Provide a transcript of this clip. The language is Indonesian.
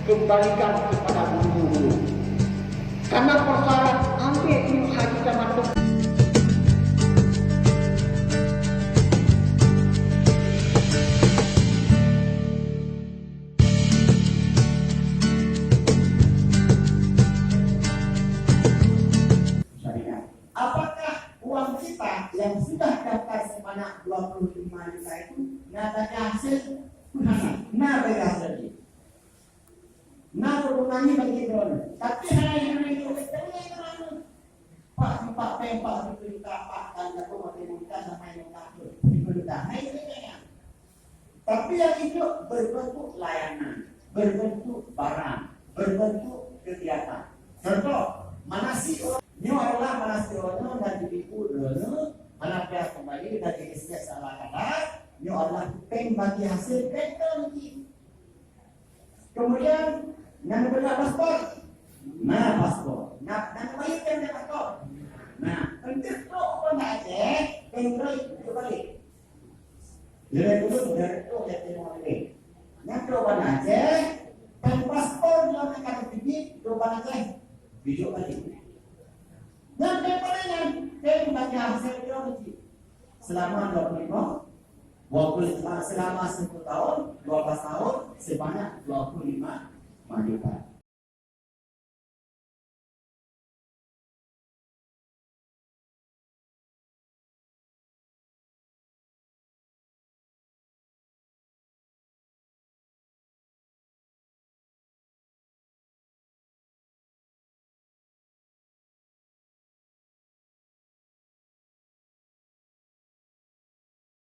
kembalikan kepada guru-guru. Karena persoalan ambil ilmu haji tamattu apakah uang kita yang sudah daftar sebanyak 25 juta itu nyatanya hasil nah berhasil nah hubungannya bagi drone tapi hari itu Pak Pempak itu ditapak dan aku mau dibuka sama yang takut dibuka tapi yang itu berbentuk layanan, berbentuk barang, berbentuk kegiatan. Contoh manasi orang ini adalah manasi orang dan dibiku dulu mana dia kembali dari isnya salah kata ini adalah peng bagi hasil teknologi. Kemudian yang benar paspor, nah paspor, nah kembali ke paspor. Nah untuk itu pun aja pengkroy kembali. Jadi dulu dari itu ya tengok ini. Yang coba aja peng paspor yang akan pergi coba aja video kali. Yang paling peng bagi hasil teknologi selama 25 selama 10 tahun, 12 tahun sebanyak 25 juta.